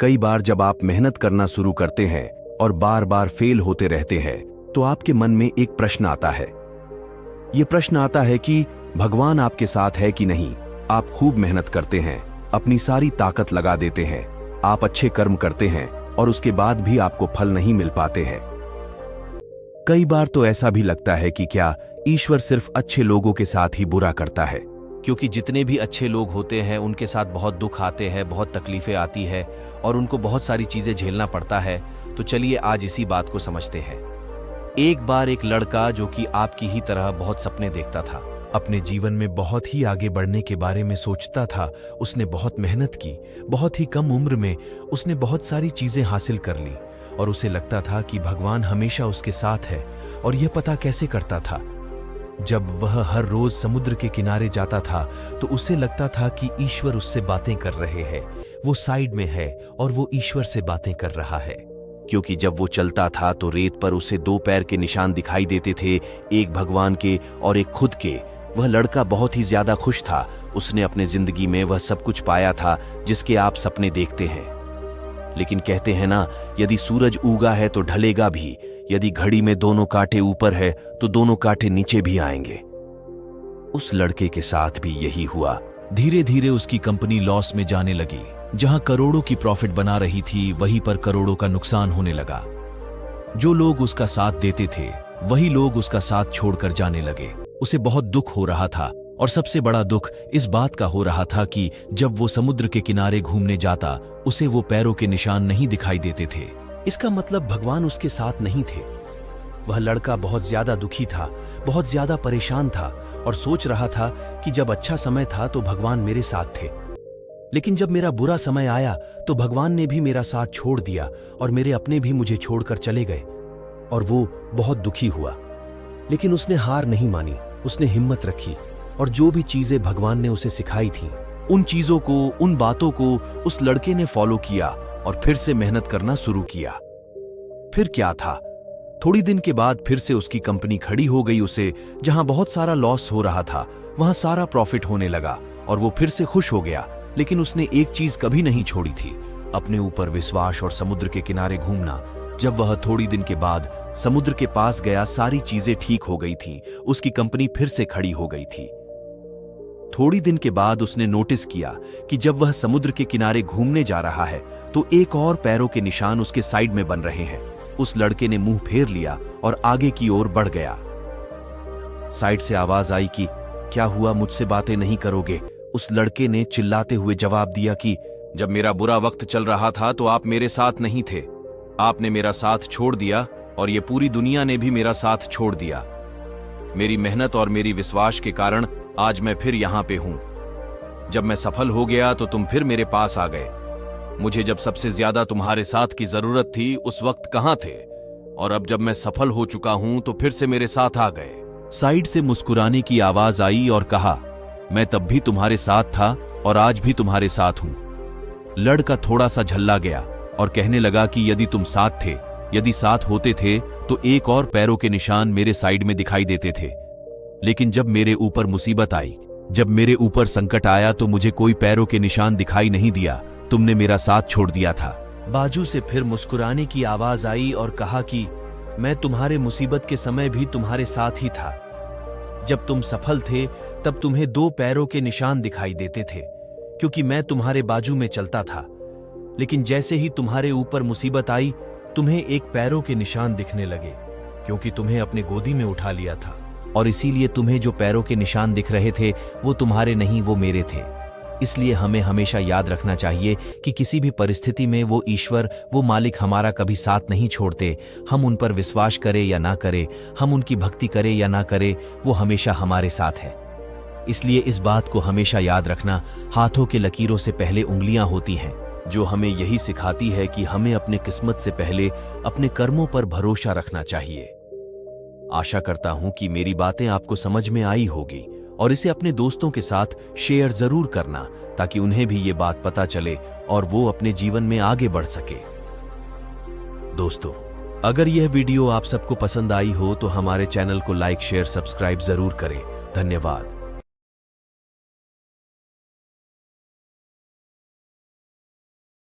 कई बार जब आप मेहनत करना शुरू करते हैं और बार बार फेल होते रहते हैं तो आपके मन में एक प्रश्न आता है। ये प्रश्न आता है कि भगवान आपके साथ है कि नहीं। आप खूब मेहनत करते हैं, अपनी सारी ताकत लगा देते हैं, आप अच्छे कर्म करते हैं और उसके बाद भी आपको फल नहीं मिल पाते हैं। कई बार तो ऐसा भी लगता है कि क्या ईश्वर सिर्फ अच्छे लोगों के साथ ही बुरा करता है, क्योंकि जितने भी अच्छे लोग होते हैं उनके साथ बहुत दुख आते हैं, बहुत तकलीफें आती है और उनको बहुत सारी चीजें झेलना पड़ता है। तो चलिए आज इसी बात को समझते हैं। एक बार एक लड़का जो कि आपकी ही तरह बहुत सपने देखता था, अपने जीवन में बहुत ही आगे बढ़ने के बारे में सोचता था। उसने बहुत मेहनत की, बहुत ही कम उम्र में उसने बहुत सारी चीजें हासिल कर ली और उसे लगता था कि भगवान हमेशा उसके साथ है। और यह पता कैसे करता था? जब वह हर रोज समुद्र के किनारे जाता था तो उसे लगता था कि ईश्वर उससे बातें कर रहे हैं, वो साइड में है और वो ईश्वर से बातें कर रहा है। क्योंकि जब वो चलता था तो रेत पर उसे 2 पैर के निशान दिखाई देते थे, एक भगवान के और एक खुद के। वह लड़का बहुत ही ज्यादा खुश था। उसने अपने जिंदगी में वह सब कुछ पाया था जिसके आप सपने देखते हैं। लेकिन कहते हैं ना, यदि सूरज उगा है तो ढलेगा भी, यदि घड़ी में दोनों कांटे ऊपर है तो दोनों कांटे नीचे भी आएंगे। उस लड़के के साथ भी यही हुआ। धीरे धीरे उसकी कंपनी लॉस में जाने लगी। जहां करोड़ों की प्रॉफिट बना रही थी वहीं पर करोड़ों का नुकसान होने लगा। जो लोग उसका साथ देते थे वही लोग उसका साथ छोड़कर जाने लगे। उसे बहुत दुख हो रहा था और सबसे बड़ा दुख इस बात का हो रहा था कि जब वो समुद्र के किनारे घूमने जाता उसे वो पैरों के निशान नहीं दिखाई देते थे। इसका मतलब भगवान उसके साथ नहीं थे। वह लड़का बहुत ज्यादा दुखी था, बहुत ज्यादा परेशान था और सोच रहा था कि जब अच्छा समय था तो भगवान मेरे साथ थे, लेकिन जब मेरा बुरा समय आया तो भगवान ने भी मेरा साथ छोड़ दिया और मेरे अपने भी मुझे छोड़कर चले गए। और वो बहुत दुखी हुआ। लेकिन उसने हार नहीं मानी, उसने हिम्मत रखी और जो भी चीजें भगवान ने उसे सिखाई थी उन चीजों को, उन बातों को उस लड़के ने फॉलो किया और फिर से मेहनत करना शुरू किया। फिर क्या था, थोड़ी दिन के बाद फिर से उसकी कंपनी खड़ी हो गई। उसे जहां बहुत सारा लॉस हो रहा था वहां सारा प्रॉफिट होने लगा और वो फिर से खुश हो गया। लेकिन उसने एक चीज कभी नहीं छोड़ी थी, अपने ऊपर विश्वास और समुद्र के किनारे घूमना। जब वह थोड़ी दिन के बाद समुद्र के पास गया, सारी चीजें ठीक हो गई थी, उसकी कंपनी फिर से खड़ी हो गई थी। थोड़ी दिन के बाद उसने नोटिस किया कि जब वह समुद्र के किनारे घूमने जा रहा है तो एक और पैरों के निशान उसके साइड में बन रहे हैं। उस लड़के ने मुंह फेर लिया और आगे की ओर बढ़ गया। साइड से आवाज आई कि क्या हुआ, मुझसे बातें नहीं करोगे? उस लड़के ने चिल्लाते हुए जवाब दिया कि जब मेरा बुरा वक्त चल रहा था तो आप मेरे साथ नहीं थे, आपने मेरा साथ छोड़ दिया और ये पूरी दुनिया ने भी मेरा साथ छोड़ दिया। मेरी मेहनत और मेरी विश्वास के कारण आज मैं फिर यहां पे हूं। जब मैं सफल हो गया तो तुम फिर मेरे पास आ गए। मुझे जब सबसे ज्यादा तुम्हारे साथ की जरूरत थी उस वक्त कहां थे, और अब जब मैं सफल हो चुका हूं तो फिर से मेरे साथ आ गए। साइड से मुस्कुराने की आवाज आई और कहा, मैं तब भी तुम्हारे साथ था और आज भी तुम्हारे साथ हूं। लड़का थोड़ा सा झल्ला गया और कहने लगा कि यदि तुम साथ थे, यदि साथ होते थे तो एक और पैरों के निशान मेरे साइड में दिखाई देते थे। लेकिन जब मेरे ऊपर मुसीबत आई, जब मेरे ऊपर संकट आया तो मुझे कोई पैरों के निशान दिखाई नहीं दिया, तुमने मेरा साथ छोड़ दिया था। बाजू से फिर मुस्कुराने की आवाज आई और कहा कि मैं तुम्हारे मुसीबत के समय भी तुम्हारे साथ ही था। जब तुम सफल थे तब तुम्हें 2 पैरों के निशान दिखाई देते थे क्योंकि मैं तुम्हारे बाजू में चलता था। लेकिन जैसे ही तुम्हारे ऊपर मुसीबत आई तुम्हें एक पैरों के निशान दिखने लगे क्योंकि तुम्हें अपने गोदी में उठा लिया था। और इसीलिए तुम्हें जो पैरों के निशान दिख रहे थे वो तुम्हारे नहीं, वो मेरे थे। इसलिए हमें हमेशा याद रखना चाहिए कि किसी भी परिस्थिति में वो ईश्वर, वो मालिक हमारा कभी साथ नहीं छोड़ते। हम उन पर विश्वास करें या ना करें, हम उनकी भक्ति करें या ना करें, वो हमेशा हमारे साथ है। इसलिए इस बात को हमेशा याद रखना, हाथों के लकीरों से पहले उंगलियां होती हैं, जो हमें यही सिखाती है कि हमें अपने किस्मत से पहले अपने कर्मों पर भरोसा रखना चाहिए। आशा करता हूं कि मेरी बातें आपको समझ में आई होगी और इसे अपने दोस्तों के साथ शेयर जरूर करना ताकि उन्हें भी ये बात पता चले और वो अपने जीवन में आगे बढ़ सके। दोस्तों, अगर यह वीडियो आप सबको पसंद आई हो तो हमारे चैनल को लाइक, शेयर, सब्सक्राइब जरूर करें। धन्यवाद।